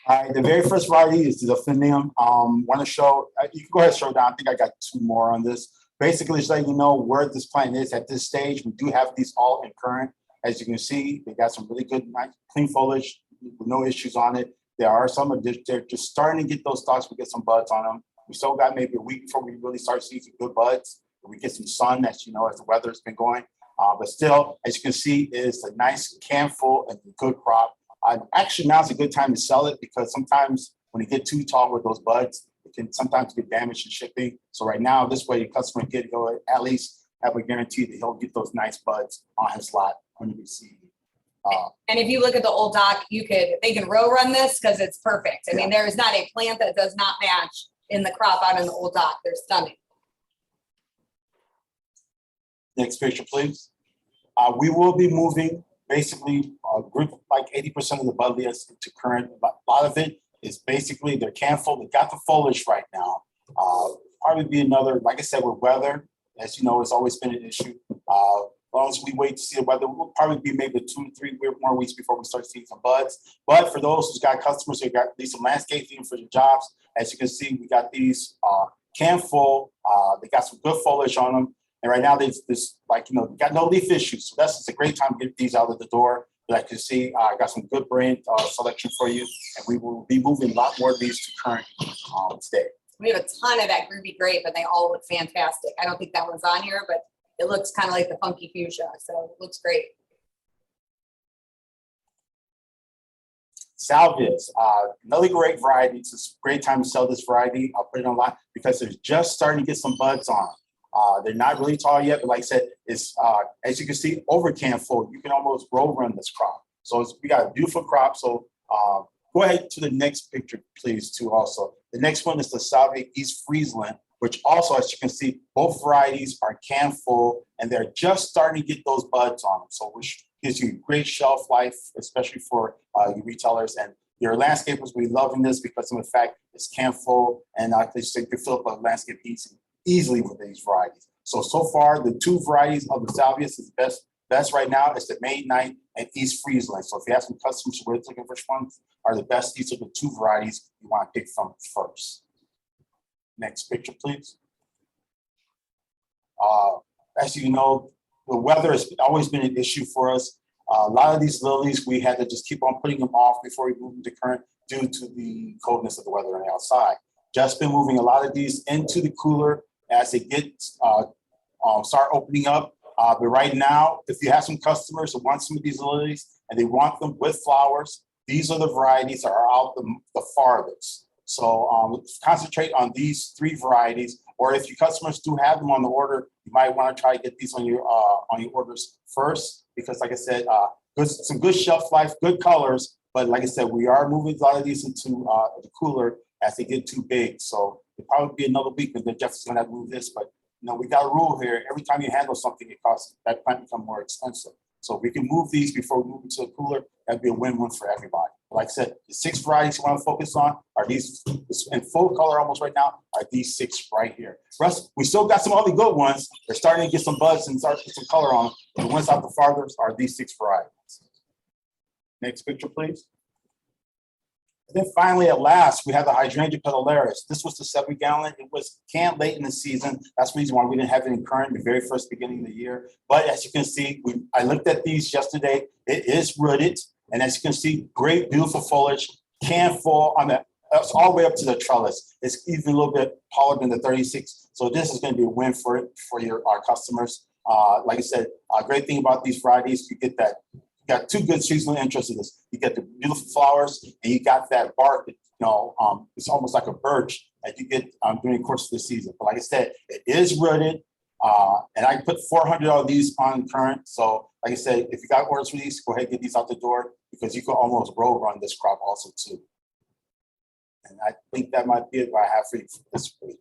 All right, the very first variety is the Delphinium. Want to show, you can go ahead and show down. I think I got two more on this. Basically, just letting you know where this plant is at this stage. We do have these all in current. As you can see, they got some really good, nice, clean foliage with no issues on it. There are some, they're just starting to get those stalks. We get some buds on them. We still got maybe a week before we really start seeing some good buds. We get some sun, as you know, as the weather's been going. But still, as you can see, is a nice canful and good crop. Actually, now's a good time to sell it because sometimes when you get too tall with those buds, it can sometimes get damaged in shipping. So right now, this way, your customer he'll at least have a guarantee that he'll get those nice buds on his lot when you receive. And if you look at the old dock, they can row run this because it's perfect. I mean, there is not a plant that does not match in the crop out in the old dock. They're stunning. Next picture, please. We will be moving basically a group like 80% of the buddleias into current. A lot of it is basically they're canful. They got the foliage right now. Probably be another, like I said, with weather, as you know, it's always been an issue. As long as we wait to see the weather, we'll probably be maybe 2 to 3 more weeks before we start seeing some buds. But for those who's got customers who got these some landscaping for the jobs, as you can see, we got these canful. They got some good foliage on them. And right now, got no leaf issues. So that's a great time to get these out of the door. But like you see, I got some good brand selection for you. And we will be moving a lot more of these to current today. We have a ton of that Groovy Grape, and they all look fantastic. I don't think that one's on here, but it looks kind of like the Funky Fuchsia. So it looks great. Salvias, another great variety. It's a great time to sell this variety. I'll put it online because they're just starting to get some buds on. They're not really tall yet, but like I said, it's as you can see, over canful, you can almost row run this crop. So we got a beautiful crop. So go ahead to the next picture, please, too, also. The next one is the Salvia East Friesland, which also, as you can see, both varieties are canful, and they're just starting to get those buds on them. So which gives you great shelf life, especially for your retailers. And your landscapers will be loving this because of the fact it's canful, and they can fill up a landscape easily with these varieties. So far, the two varieties of the Salvias is best right now is the May Night and East Friesland. So if you have some customers who are looking for which ones are the best, these are the two varieties you want to pick from first. Next picture, please. As you know, the weather has always been an issue for us. A lot of these lilies, we had to just keep on putting them off before we move into current due to the coldness of the weather on the outside. Just been moving a lot of these into the cooler as they get start opening up. But right now, if you have some customers who want some of these lilies and they want them with flowers, these are the varieties that are out the farthest. So concentrate on these three varieties, or if your customers do have them on the order, you might want to try to get these on your orders first, because like I said, some good shelf life, good colors. But like I said, we are moving a lot of these into the cooler as they get too big. So it'll probably be another week and then Jeff is going to have to move this. But you know, we got a rule here: every time you handle something, it costs that plant become more expensive. So if we can move these before we move into the cooler, that'd be a win-win for everybody. Like I said, the 6 varieties you want to focus on are these in full color almost right now, are these 6 right here. Russ, we still got some other good ones. They're starting to get some buds and start to get some color on them. The ones out the farthest are these 6 varieties. Next picture, please. And then finally, at last, we have the Hydrangea Pedalaris. This was the 7-gallon. It was canned late in the season. That's the reason why we didn't have it in current the very first beginning of the year. But as you can see, I looked at these yesterday. It is rooted. And as you can see, great, beautiful foliage, can fall on that's all the way up to the trellis. It's even a little bit taller than the 36. So this is going to be a win for our customers. Like I said, great thing about these varieties, you get that. You got 2 good seasonal interests in this. You get the beautiful flowers, and you got that bark that, it's almost like a birch that you get during the course of the season. But like I said, it is rooted, and I put 400 of these on current. So like I said, if you got orders for these, go ahead and get these out the door because you can almost roll run this crop also too. And I think that might be what I have for you this week.